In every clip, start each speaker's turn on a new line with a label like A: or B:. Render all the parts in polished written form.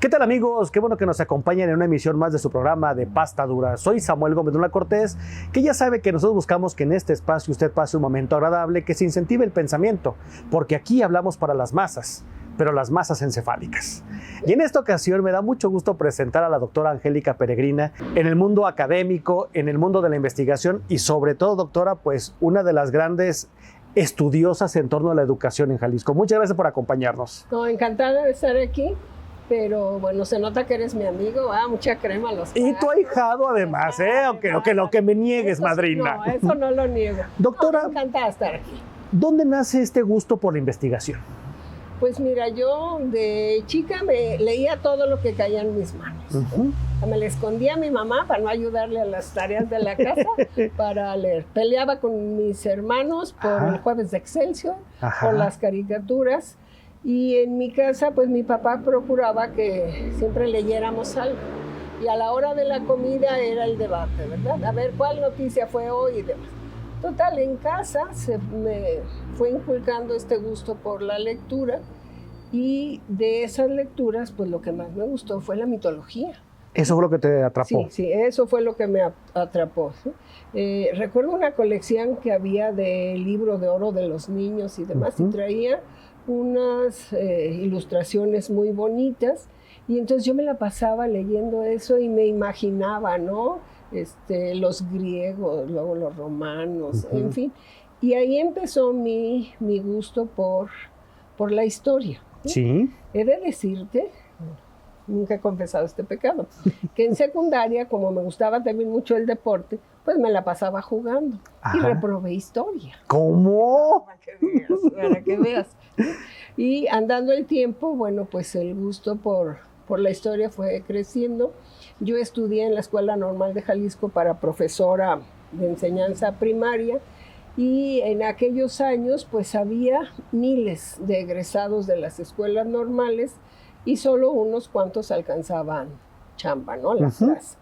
A: ¿Qué tal, amigos? Qué bueno que nos acompañan en una emisión más de su programa de Pasta Dura. Soy Samuel Gómez Luna Cortés, que ya sabe que nosotros buscamos que en este espacio usted pase un momento agradable, que se incentive el pensamiento, porque aquí hablamos para las masas, pero las masas encefálicas. Y en esta ocasión me da mucho gusto presentar a la doctora Angélica Peregrina en el mundo académico, en el mundo de la investigación y sobre todo, doctora, pues una de las grandes estudiosas en torno a la educación en Jalisco. Muchas gracias por acompañarnos.
B: No, encantada de estar aquí, pero bueno, se nota que eres mi amigo, mucha crema a los tacos.
A: Y tu ahijado además, aunque lo que me niegues,
B: eso,
A: madrina.
B: No, eso no lo niego.
A: Doctora,
B: no, encantada de estar aquí.
A: ¿Dónde nace este gusto por la investigación?
B: Pues mira, yo de chica me leía todo lo que caía en mis manos. Me le escondía a mi mamá para no ayudarle a las tareas de la casa para leer. Peleaba con mis hermanos por el Jueves de Excelsior, por las caricaturas. Y en mi casa, pues mi papá procuraba que siempre leyéramos algo. Y a la hora de la comida era el debate, ¿verdad? A ver cuál noticia fue hoy y demás. Total, en casa se me fue inculcando este gusto por la lectura. Y de esas lecturas, pues lo que más me gustó fue la mitología.
A: ¿Eso fue lo que te atrapó?
B: Sí, eso fue lo que me atrapó. ¿Sí? Recuerdo una colección que había de libro de oro de los niños y demás, y traía unas ilustraciones muy bonitas, y entonces yo me la pasaba leyendo eso y me imaginaba, ¿no? Los griegos, luego los romanos, en fin. Y ahí empezó mi gusto por la historia.
A: Sí.
B: He de decirte, nunca he confesado este pecado, que en secundaria, como me gustaba también mucho el deporte, pues me la pasaba jugando. Y reprobé historia.
A: ¿Cómo?
B: Para que veas. Y andando el tiempo, bueno, pues el gusto por la historia fue creciendo. Yo estudié en la Escuela Normal de Jalisco para profesora de enseñanza primaria, y en aquellos años pues había miles de egresados de las escuelas normales y solo unos cuantos alcanzaban chamba, ¿no? La plaza.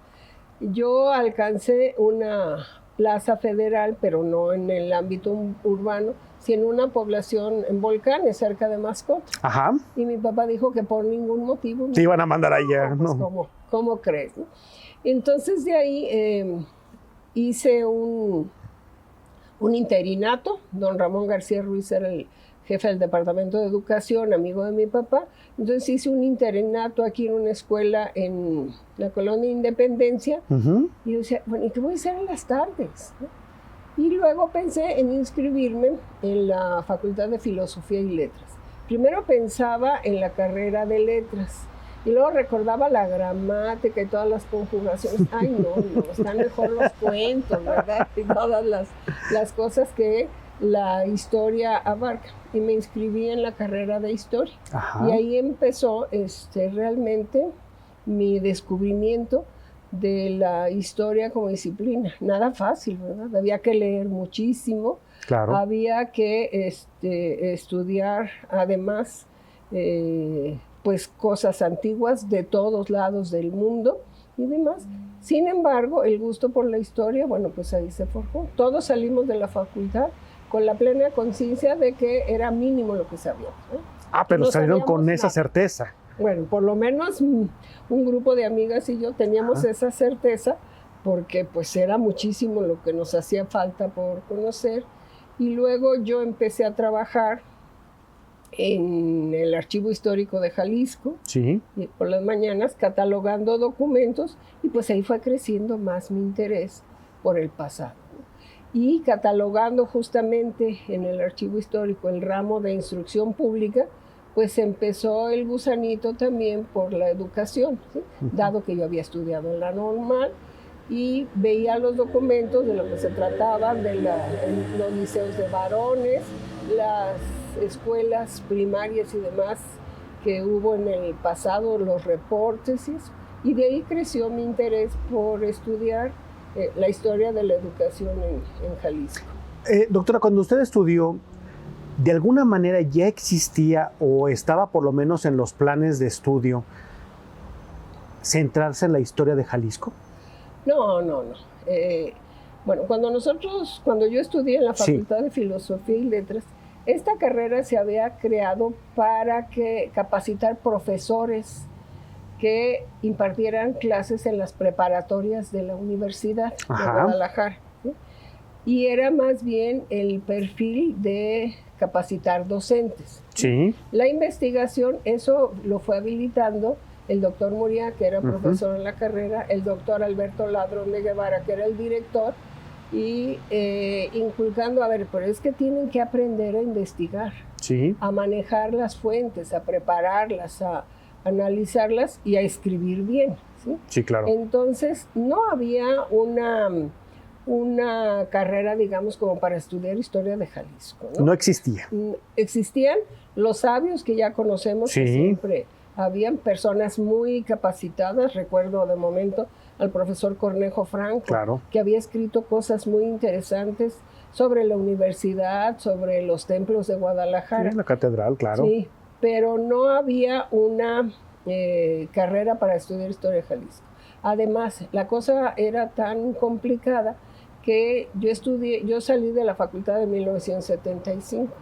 B: Yo alcancé una plaza federal, pero no en el ámbito urbano, sino en una población en Volcanes, cerca de Mascota. Y mi papá dijo que por ningún motivo
A: te iban a mandar allá.
B: Pues, ¿cómo crees? ¿No? Entonces de ahí hice un interinato. Don Ramón García Ruiz era el jefe del Departamento de Educación, amigo de mi papá. Entonces hice un interinato aquí en una escuela en la Colonia Independencia. Y yo decía, bueno, ¿y qué voy a hacer en las tardes? Y luego pensé en inscribirme en la Facultad de Filosofía y Letras. Primero pensaba en la carrera de letras. Y luego recordaba la gramática y todas las conjugaciones. Ay, no, están mejor los cuentos, ¿verdad? Y todas las cosas que la historia abarca. Y me inscribí en la carrera de historia. Y ahí empezó realmente mi descubrimiento de la historia como disciplina. Nada fácil, ¿verdad? Había que leer muchísimo.
A: Claro.
B: Había que estudiar, además, pues cosas antiguas de todos lados del mundo y demás. Sin embargo, el gusto por la historia, bueno, pues ahí se forjó. Todos salimos de la facultad con la plena conciencia de que era mínimo lo que sabíamos.
A: Pero
B: no
A: salieron con
B: nada.
A: Esa certeza.
B: Bueno, por lo menos un grupo de amigas y yo teníamos esa certeza, porque pues era muchísimo lo que nos hacía falta por conocer. Y luego yo empecé a trabajar en el Archivo Histórico de Jalisco, y por las mañanas catalogando documentos, y pues ahí fue creciendo más mi interés por el pasado. Y catalogando justamente en el Archivo Histórico el ramo de instrucción pública, pues empezó el gusanito también por la educación, ¿sí? Dado que yo había estudiado en la normal y veía los documentos de lo que se trataba de los liceos de varones, las escuelas primarias y demás que hubo en el pasado, los reportes y eso. Y de ahí creció mi interés por estudiar la historia de la educación en Jalisco.
A: Doctora, cuando usted estudió, ¿de alguna manera ya existía o estaba por lo menos en los planes de estudio centrarse en la historia de Jalisco?
B: No. Bueno, cuando yo estudié en la Facultad de Filosofía y Letras, esta carrera se había creado para capacitar profesores que impartieran clases en las preparatorias de la Universidad de Guadalajara, ¿sí? Y era más bien el perfil de capacitar docentes.
A: Sí.
B: La investigación, eso lo fue habilitando el doctor Muria, que era profesor en la carrera, el doctor Alberto Ladrón de Guevara, que era el director, y inculcando, a ver, pero es que tienen que aprender a investigar,
A: sí,
B: a manejar las fuentes, a prepararlas, a analizarlas y a escribir bien, ¿sí?
A: Sí, claro.
B: Entonces, no había una carrera, digamos, como para estudiar historia de Jalisco, ¿no?
A: No existía.
B: Existían los sabios que ya conocemos,
A: sí,
B: que siempre habían personas muy capacitadas. Recuerdo de momento al profesor Cornejo Franco,
A: claro,
B: que había escrito cosas muy interesantes sobre la universidad, sobre los templos de Guadalajara.
A: Sí, la catedral, claro.
B: Sí, pero no había una carrera para estudiar historia de Jalisco. Además, la cosa era tan complicada que yo salí de la facultad en 1975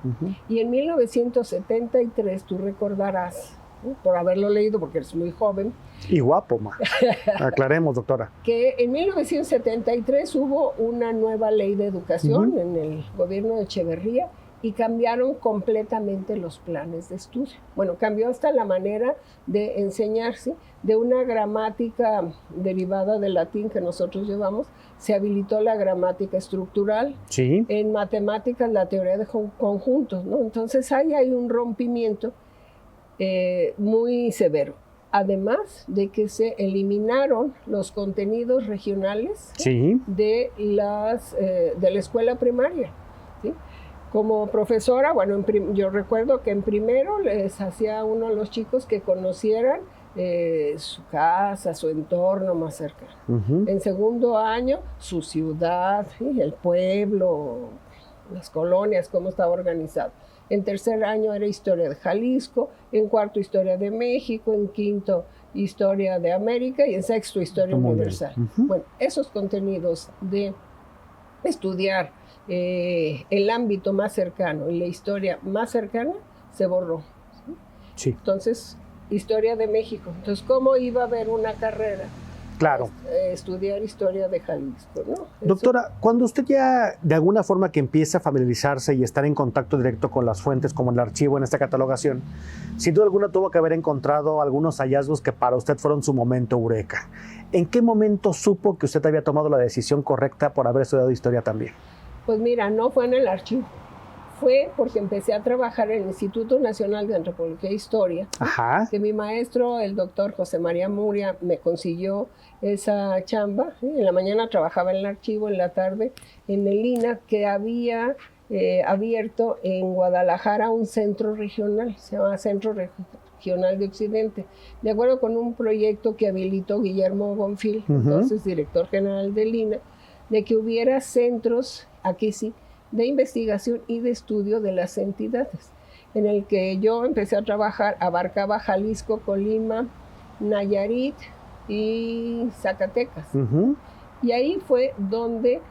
B: y en 1973, tú recordarás, por haberlo leído porque eres muy joven.
A: Y guapo, ma. Aclaremos, doctora.
B: Que en 1973 hubo una nueva ley de educación en el gobierno de Echeverría y cambiaron completamente los planes de estudio. Bueno, cambió hasta la manera de enseñarse, de una gramática derivada del latín que nosotros llevamos, se habilitó la gramática estructural,
A: sí,
B: en matemáticas la teoría de conjuntos, ¿no? Entonces ahí hay un rompimiento muy severo. Además de que se eliminaron los contenidos regionales,
A: sí,
B: de la escuela primaria, ¿sí? Como profesora, bueno, yo recuerdo que en primero les hacía uno a los chicos que conocieran su casa, su entorno más cercano. En segundo año, su ciudad, ¿sí? El pueblo, las colonias, cómo estaba organizado. En tercer año era historia de Jalisco, en cuarto historia de México, en quinto historia de América y en sexto historia universal. Bueno, esos contenidos de estudiar el ámbito más cercano y la historia más cercana se borró. ¿Sí?
A: Sí.
B: Entonces, historia de México. Entonces, ¿cómo iba a haber una carrera?
A: Claro.
B: Estudiar historia de Jalisco, ¿no?
A: Doctora, cuando usted ya de alguna forma que empieza a familiarizarse y estar en contacto directo con las fuentes, como el archivo en esta catalogación, sin duda alguna tuvo que haber encontrado algunos hallazgos que para usted fueron su momento eureka. ¿En qué momento supo que usted había tomado la decisión correcta por haber estudiado historia también?
B: Pues mira, no fue en el archivo. Fue porque empecé a trabajar en el Instituto Nacional de Antropología e Historia, que mi maestro, el doctor José María Muria, me consiguió esa chamba. En la mañana trabajaba en el archivo, en la tarde en el INA, que había abierto en Guadalajara un centro regional, se llama Centro Regional de Occidente, de acuerdo con un proyecto que habilitó Guillermo Bonfil, entonces director general del INA, de que hubiera centros, aquí sí, de investigación y de estudio de las entidades, en el que yo empecé a trabajar, abarcaba Jalisco, Colima, Nayarit y Zacatecas. Y ahí fue donde,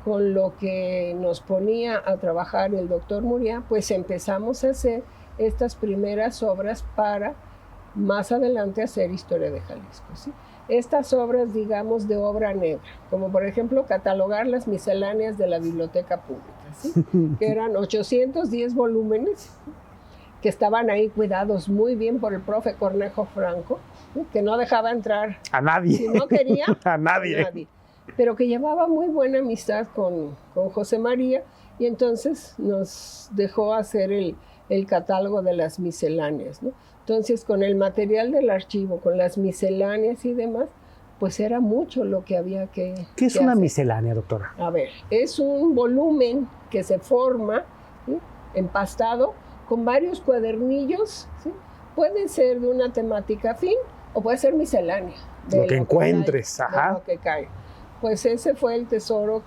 B: con lo que nos ponía a trabajar el doctor Muria, pues empezamos a hacer estas primeras obras para más adelante hacer historia de Jalisco, ¿sí? Estas obras, digamos, de obra negra, como por ejemplo catalogar las misceláneas de la biblioteca pública, ¿sí? Que eran 810 volúmenes que estaban ahí cuidados muy bien por el profe Cornejo Franco, ¿sí? Que no dejaba entrar
A: a nadie,
B: si no quería,
A: a nadie,
B: pero que llevaba muy buena amistad con José María, y entonces nos dejó hacer el catálogo de las misceláneas, ¿no? Entonces, con el material del archivo, con las misceláneas y demás, pues era mucho lo que había que
A: ¿Qué es una miscelánea, doctora?
B: A ver, es un volumen que se forma, ¿sí? Empastado con varios cuadernillos, ¿sí? Puede ser de una temática afín o puede ser miscelánea.
A: De lo que encuentres,
B: de lo que cae. Pues ese fue el tesoro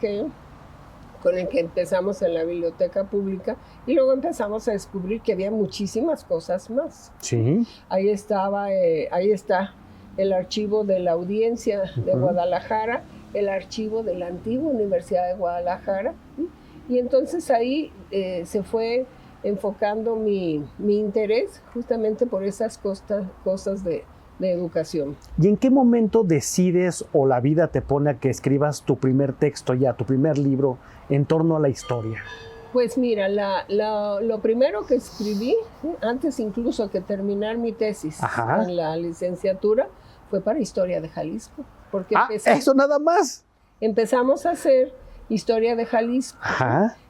B: con el que empezamos en la biblioteca pública y luego empezamos a descubrir que había muchísimas cosas más.
A: Sí.
B: Ahí está el archivo de la audiencia de Guadalajara, el archivo de la antigua Universidad de Guadalajara, ¿sí? Y entonces ahí se fue enfocando mi interés justamente por esas cosas de de educación.
A: ¿Y en qué momento decides o la vida te pone a que escribas tu primer texto ya, tu primer libro en torno a la historia?
B: Pues mira, lo primero que escribí, antes incluso que terminar mi tesis en la licenciatura, fue para Historia de Jalisco. Porque
A: eso nada más.
B: Empezamos a hacer Historia de Jalisco.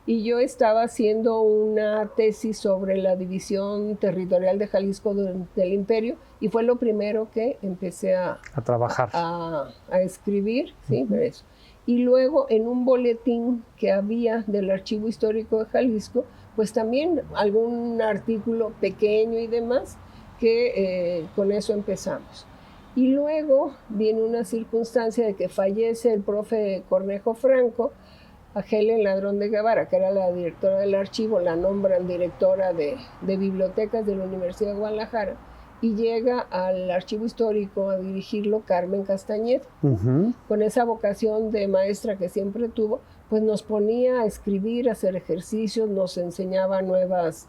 B: Y yo estaba haciendo una tesis sobre la división territorial de Jalisco del Imperio, y fue lo primero que empecé a trabajar, a escribir, ¿sí? Eso. Y luego en un boletín que había del Archivo Histórico de Jalisco, pues también algún artículo pequeño y demás, que con eso empezamos. Y luego viene una circunstancia de que fallece el profe Cornejo Franco. A Helen Ladrón de Guevara, que era la directora del archivo, la nombran directora de bibliotecas de la Universidad de Guadalajara, y llega al archivo histórico a dirigirlo Carmen Castañeda. Con esa vocación de maestra que siempre tuvo, pues nos ponía a escribir, a hacer ejercicios, nos enseñaba nuevas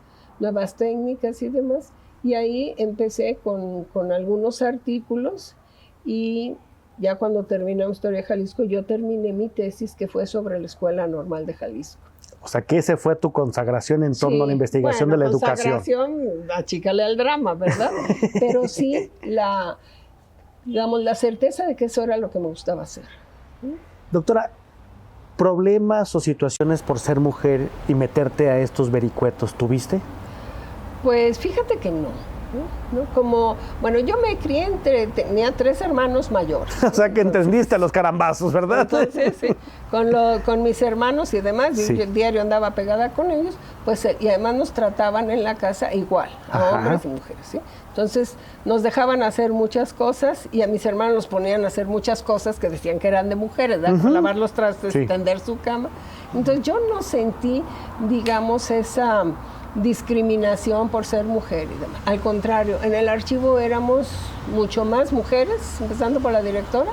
B: técnicas y demás, y ahí empecé con algunos artículos. Y ya cuando terminamos Historia de Jalisco, yo terminé mi tesis, que fue sobre la Escuela Normal de Jalisco.
A: O sea, que esa fue tu consagración en torno a la investigación de la educación.
B: Consagración, achícale al drama, ¿verdad? Pero sí, la certeza de que eso era lo que me gustaba hacer.
A: Doctora, ¿problemas o situaciones por ser mujer y meterte a estos vericuetos tuviste?
B: Pues fíjate que no. Bueno, yo me crié tenía 3 hermanos mayores.
A: O sea, que entendiste a los carambazos, ¿verdad?
B: Entonces, sí, con mis hermanos y demás, yo el diario andaba pegada con ellos, pues, y además nos trataban en la casa igual, a hombres y mujeres, ¿sí? Entonces, nos dejaban hacer muchas cosas, y a mis hermanos los ponían a hacer muchas cosas que decían que eran de mujeres, lavar los trastes, tender su cama. Entonces, yo no sentí, digamos, esa discriminación por ser mujer y demás. Al contrario, en el archivo éramos mucho más mujeres, empezando por la directora,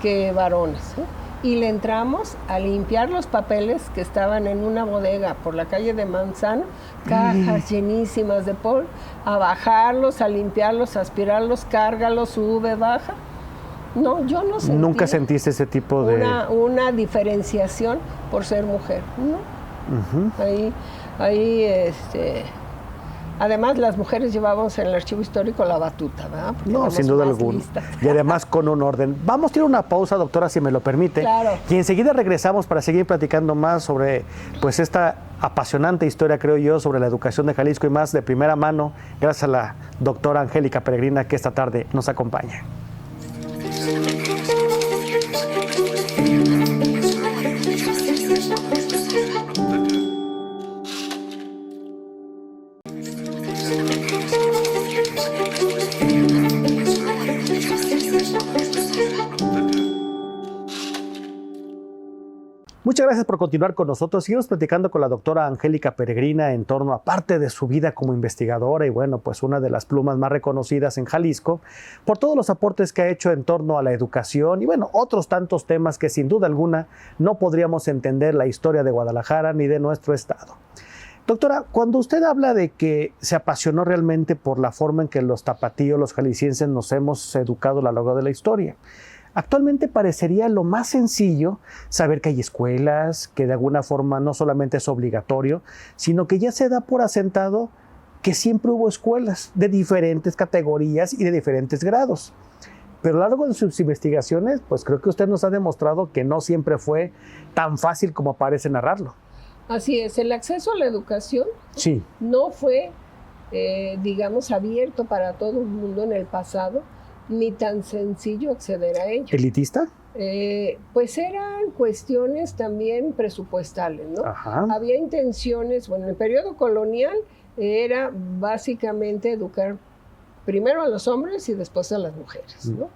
B: que varones, ¿sí? Y le entramos a limpiar los papeles que estaban en una bodega por la calle de Manzano, cajas llenísimas de polvo, a bajarlos, a limpiarlos, a aspirarlos, cárgalos, sube, baja. No, yo no sentí.
A: ¿Nunca sentiste ese tipo de
B: una diferenciación por ser mujer? No. Ahí, además, las mujeres llevábamos en el archivo histórico la batuta, ¿verdad? Porque
A: no, sin duda alguna. Y además con un orden. Vamos a tirar una pausa, doctora, si me lo permite.
B: Claro.
A: Y enseguida regresamos para seguir platicando más sobre pues esta apasionante historia, creo yo, sobre la educación de Jalisco, y más de primera mano, gracias a la doctora Angélica Peregrina, que esta tarde nos acompaña. Muchas gracias por continuar con nosotros. Seguimos platicando con la doctora Angélica Peregrina en torno a parte de su vida como investigadora y bueno, pues una de las plumas más reconocidas en Jalisco por todos los aportes que ha hecho en torno a la educación y bueno, otros tantos temas que sin duda alguna no podríamos entender la historia de Guadalajara ni de nuestro estado. Doctora, cuando usted habla de que se apasionó realmente por la forma en que los tapatíos, los jaliscienses nos hemos educado a lo largo de la historia, actualmente parecería lo más sencillo saber que hay escuelas, que de alguna forma no solamente es obligatorio, sino que ya se da por asentado que siempre hubo escuelas de diferentes categorías y de diferentes grados. Pero a lo largo de sus investigaciones, pues creo que usted nos ha demostrado que no siempre fue tan fácil como parece narrarlo.
B: Así es, el acceso a la educación no fue, digamos, abierto para todo el mundo en el pasado, ni tan sencillo acceder a ello.
A: ¿Elitista?
B: Pues eran cuestiones también presupuestales, ¿no? Había intenciones, bueno, en el periodo colonial era básicamente educar primero a los hombres y después a las mujeres, ¿no?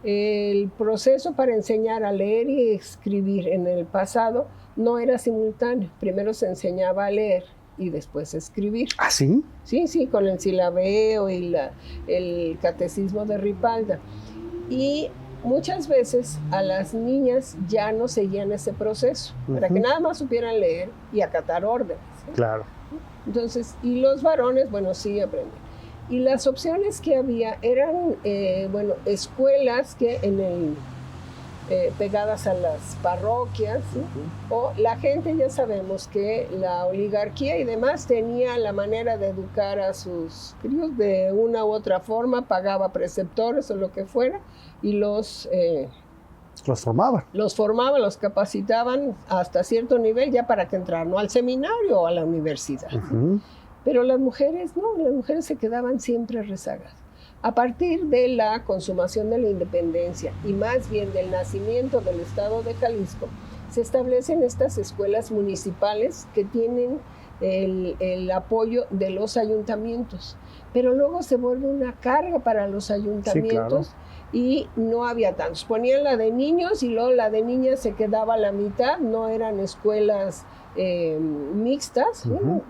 B: El proceso para enseñar a leer y escribir en el pasado no era simultáneo. Primero se enseñaba a leer y después escribir.
A: ¿Ah, sí?
B: Sí, con el silabeo y el catecismo de Ripalda. Y muchas veces a las niñas ya no seguían ese proceso, para que nada más supieran leer y acatar órdenes, ¿sí?
A: Claro.
B: Entonces, y los varones, bueno, sí aprenden. Y las opciones que había eran, escuelas que pegadas a las parroquias, ¿sí? O la gente, ya sabemos que la oligarquía y demás tenía la manera de educar a sus críos de una u otra forma, pagaba preceptores o lo que fuera, y los
A: formaban.
B: Los formaban, los capacitaban hasta cierto nivel ya para que entraran, ¿no?, al seminario o a la universidad. Pero las mujeres no, las mujeres se quedaban siempre rezagadas. A partir de la consumación de la independencia y más bien del nacimiento del Estado de Jalisco, se establecen estas escuelas municipales que tienen el apoyo de los ayuntamientos, pero luego se vuelve una carga para los ayuntamientos. Sí, claro. Y no había tantos. Ponían la de niños y luego la de niñas se quedaba a la mitad, no eran escuelas mixtas,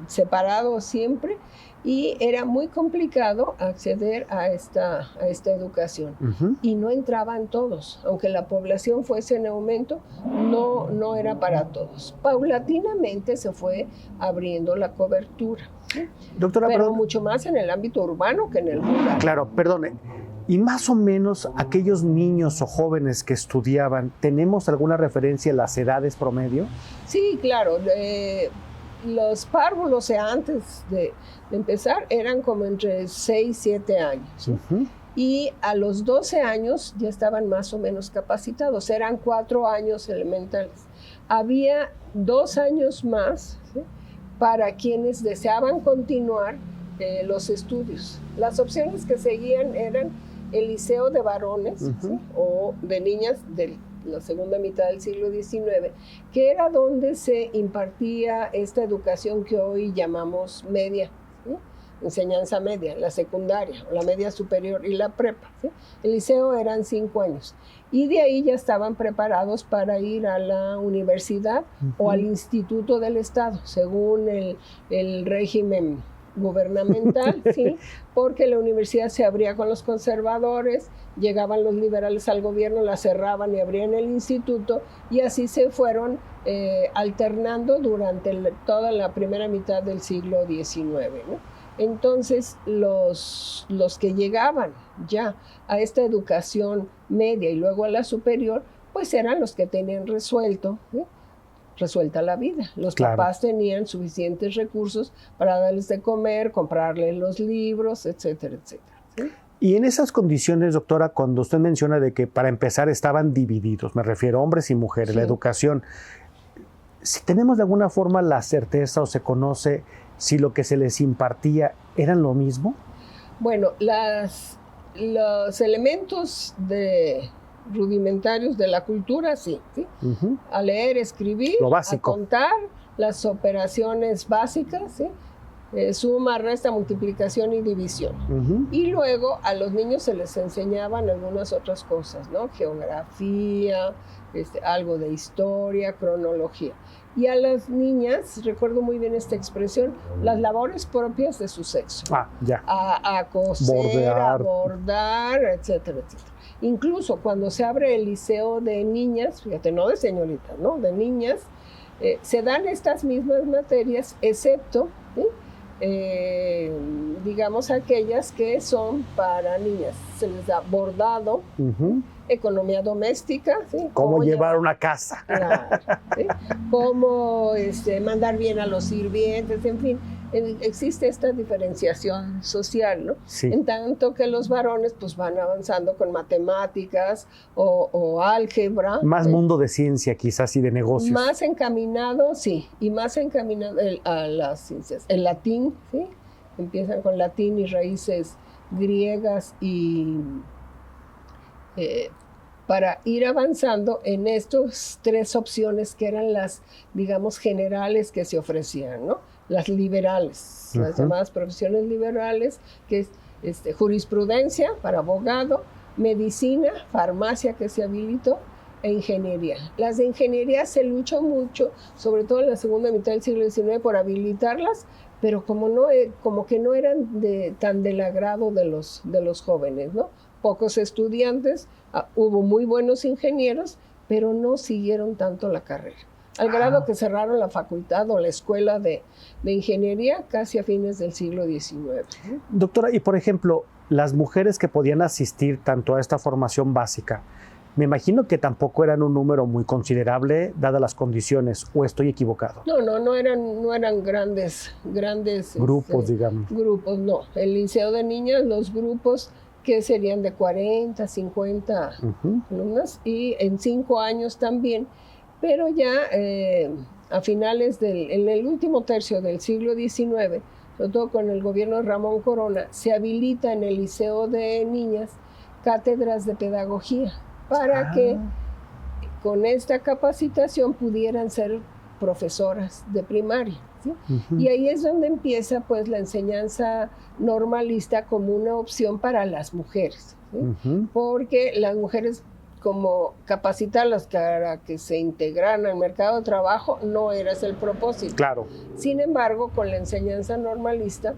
B: separados siempre, y era muy complicado acceder a esta educación. Y no entraban todos, aunque la población fuese en aumento, no era para todos. Paulatinamente se fue abriendo la cobertura, ¿sí?
A: Doctora,
B: pero mucho más en el ámbito urbano que en el rural.
A: Claro, perdone. Y más o menos aquellos niños o jóvenes que estudiaban, ¿tenemos alguna referencia a las edades promedio?
B: Sí, claro. Los párvulos, o sea, antes de empezar, eran como entre 6 y 7 años. Y a los 12 años ya estaban más o menos capacitados. Eran 4 años elementales. Había 2 años más, ¿sí?, para quienes deseaban continuar los estudios. Las opciones que seguían eran el liceo de varones, ¿sí?, o de niñas de la segunda mitad del siglo XIX, que era donde se impartía esta educación que hoy llamamos media, ¿sí?, enseñanza media, la secundaria, la media superior y la prepa, ¿sí? El liceo eran 5 años. Y de ahí ya estaban preparados para ir a la universidad o al Instituto del Estado, según el régimen gubernamental, ¿sí? Porque la universidad se abría con los conservadores, llegaban los liberales al gobierno, la cerraban y abrían el instituto, y así se fueron alternando durante toda la primera mitad del siglo XIX, ¿no? Entonces, los que llegaban ya a esta educación media y luego a la superior, pues eran los que tenían resuelta la vida. Los papás tenían suficientes recursos para darles de comer, comprarles los libros, etcétera, etcétera, ¿sí?
A: Y en esas condiciones, doctora, cuando usted menciona de que para empezar estaban divididos, me refiero a hombres y mujeres, sí, la educación, si tenemos de alguna forma la certeza o se conoce si lo que se les impartía eran lo mismo.
B: Bueno, los elementos rudimentarios de la cultura, sí. A leer, escribir,
A: lo básico,
B: a contar, las operaciones básicas, ¿sí?, suma, resta, multiplicación y división. Y luego a los niños se les enseñaban algunas otras cosas, ¿no? Geografía, algo de historia, cronología. Y a las niñas, recuerdo muy bien esta expresión, las labores propias de su sexo.
A: Ya.
B: A coser, a bordar, etcétera, etcétera. Incluso cuando se abre el liceo de niñas, fíjate, no de señoritas, ¿no?, de niñas, se dan estas mismas materias, excepto, ¿sí?, digamos, aquellas que son para niñas. Se les da bordado, economía doméstica, ¿sí?,
A: cómo llevar una casa,
B: claro, ¿sí?, cómo mandar bien a los sirvientes, en fin. Existe esta diferenciación social, ¿no?
A: Sí.
B: En tanto que los varones pues van avanzando con matemáticas o álgebra.
A: Más mundo de ciencia quizás y de negocios.
B: Más encaminado, sí, y más encaminado a las ciencias. El latín, ¿sí? Empiezan con latín y raíces griegas y para ir avanzando en estas 3 opciones que eran las, digamos, generales que se ofrecían, ¿no? Las liberales, las llamadas profesiones liberales, que es jurisprudencia para abogado, medicina, farmacia que se habilitó, e ingeniería. Las de ingeniería se luchó mucho, sobre todo en la segunda mitad del siglo XIX, por habilitarlas, pero como que no eran tan del agrado de los jóvenes, ¿no? Pocos estudiantes, hubo muy buenos ingenieros, pero no siguieron tanto la carrera. al grado que cerraron la facultad o la escuela de ingeniería casi a fines del siglo XIX.
A: Doctora, y por ejemplo, las mujeres que podían asistir tanto a esta formación básica, me imagino que tampoco eran un número muy considerable dadas las condiciones, ¿o estoy equivocado?
B: No eran grandes
A: grupos, digamos.
B: Grupos, no. El liceo de niñas, los grupos que serían de 40, 50 alumnas, y en 5 años también, pero ya a finales en el último tercio del siglo XIX, sobre todo con el gobierno de Ramón Corona, se habilita en el liceo de niñas cátedras de pedagogía, para que con esta capacitación pudieran ser profesoras de primaria, ¿sí? Y ahí es donde empieza pues la enseñanza normalista como una opción para las mujeres, ¿sí? Porque las mujeres, como capacitarlas para que se integraran al mercado de trabajo, no era ese el propósito.
A: Claro.
B: Sin embargo, con la enseñanza normalista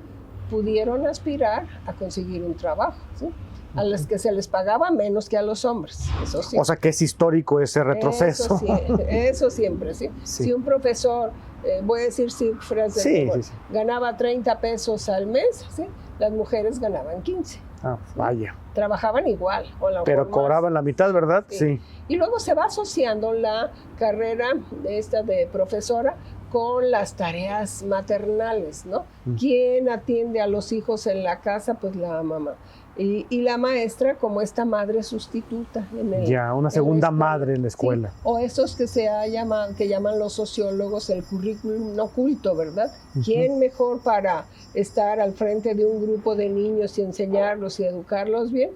B: pudieron aspirar a conseguir un trabajo, ¿sí? A las que se les pagaba menos que a los hombres, eso sí.
A: O sea que es histórico ese retroceso.
B: Eso siempre, ¿sí? Si un profesor, voy a decir cifras, ganaba 30 pesos al mes, ¿sí? Las mujeres ganaban 15.
A: Vaya.
B: Trabajaban igual.
A: Pero cobraban la mitad, ¿verdad? Sí.
B: Y luego se va asociando la carrera de profesora con las tareas maternales, ¿no? ¿Quién atiende a los hijos en la casa? Pues la mamá. Y la maestra como esta madre sustituta.
A: Una segunda madre en la escuela.
B: Sí, o esos que que llaman los sociólogos el currículum oculto, ¿verdad? ¿Quién mejor para estar al frente de un grupo de niños y enseñarlos y educarlos bien?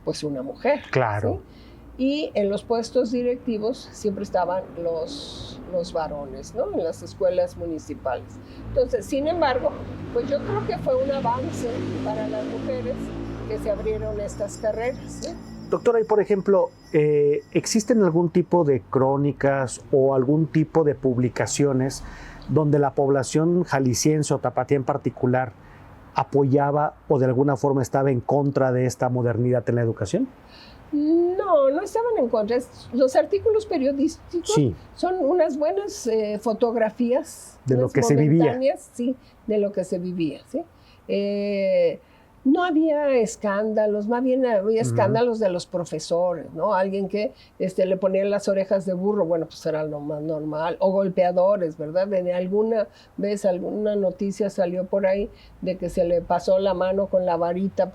B: Pues una mujer.
A: Claro.
B: ¿Sí? Y en los puestos directivos siempre estaban los varones, ¿no? En las escuelas municipales. Entonces, sin embargo, pues yo creo que fue un avance para las mujeres que se abrieron estas carreras, ¿sí?
A: Doctora, y por ejemplo, ¿existen algún tipo de crónicas o algún tipo de publicaciones donde la población jalisciense o tapatía en particular apoyaba o de alguna forma estaba en contra de esta modernidad en la educación?
B: No estaban en contra. Los artículos periodísticos son unas buenas fotografías
A: de lo que se vivía.
B: Sí, de lo que se vivía, ¿sí? No había escándalos, más bien había escándalos de los profesores, ¿no? Alguien que le ponía las orejas de burro, bueno, pues era lo más normal, o golpeadores, ¿verdad? Alguna vez alguna noticia salió por ahí de que se le pasó la mano con la varita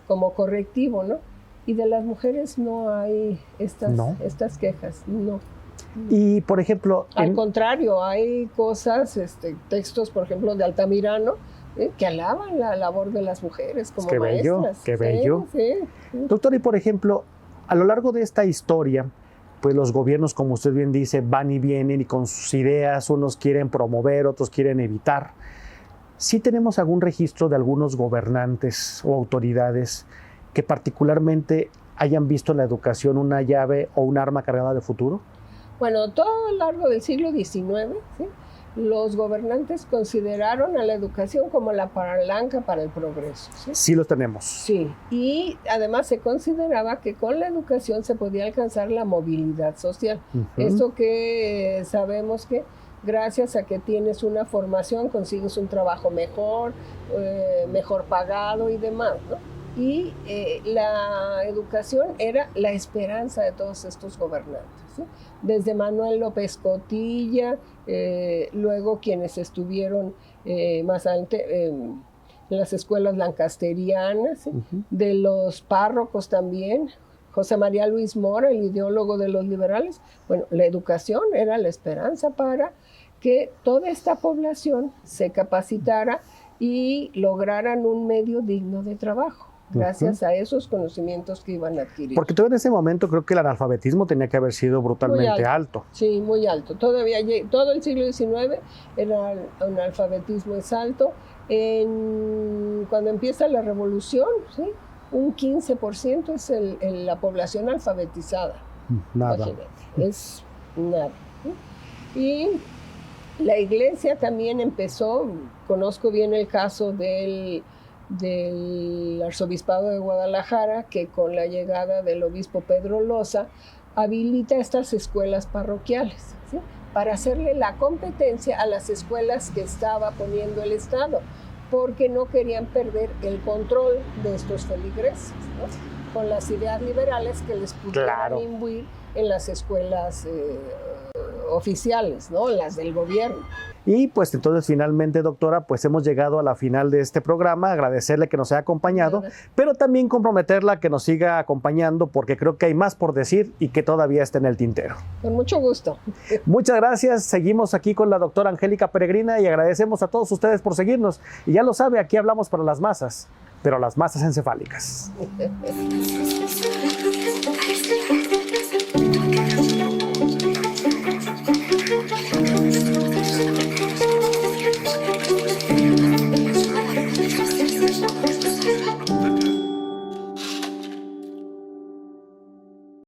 B: como correctivo, ¿no? Y de las mujeres no hay estas quejas, no.
A: Y, por ejemplo...
B: Al contrario, hay cosas, textos, por ejemplo, de Altamirano, que alaban la labor de las mujeres como maestras.
A: Qué bello.
B: Sí.
A: Doctor, y por ejemplo, a lo largo de esta historia, pues los gobiernos, como usted bien dice, van y vienen y con sus ideas, unos quieren promover, otros quieren evitar. ¿Sí tenemos algún registro de algunos gobernantes o autoridades que particularmente hayan visto en la educación una llave o un arma cargada de futuro?
B: Bueno, todo a lo largo del siglo XIX, ¿sí? Los gobernantes consideraron a la educación como la palanca para el progreso.
A: Sí lo tenemos.
B: Sí, y además se consideraba que con la educación se podía alcanzar la movilidad social. Esto que sabemos que gracias a que tienes una formación consigues un trabajo mejor, mejor pagado y demás, ¿no? Y la educación era la esperanza de todos estos gobernantes, ¿sí? Desde Manuel López Cotilla, luego quienes estuvieron más adelante en las escuelas lancasterianas, ¿sí? De los párrocos también, José María Luis Mora, el ideólogo de los liberales. Bueno, la educación era la esperanza para que toda esta población se capacitara y lograran un medio digno de trabajo, gracias a esos conocimientos que iban a adquirir.
A: Porque todavía en ese momento creo que el analfabetismo tenía que haber sido brutalmente alto.
B: Sí, muy alto. Todavía todo el siglo XIX el analfabetismo es alto. Cuando empieza la revolución, ¿sí? Un 15% es la población alfabetizada.
A: Nada.
B: Imagínate, es nada. ¿Sí? Y la iglesia también empezó, conozco bien el caso del arzobispado de Guadalajara, que con la llegada del obispo Pedro Loza habilita estas escuelas parroquiales, ¿sí? para hacerle la competencia a las escuelas que estaba poniendo el Estado, porque no querían perder el control de estos feligreses, ¿no? Con las ideas liberales que les pudieran imbuir en las escuelas oficiales, ¿no? Las del gobierno.
A: Y pues entonces finalmente, doctora, pues hemos llegado a la final de este programa, agradecerle que nos haya acompañado, pero también comprometerla a que nos siga acompañando porque creo que hay más por decir y que todavía está en el tintero.
B: Con mucho gusto.
A: Muchas gracias, seguimos aquí con la doctora Angélica Peregrina y agradecemos a todos ustedes por seguirnos. Y ya lo sabe, aquí hablamos para las masas, pero las masas encefálicas.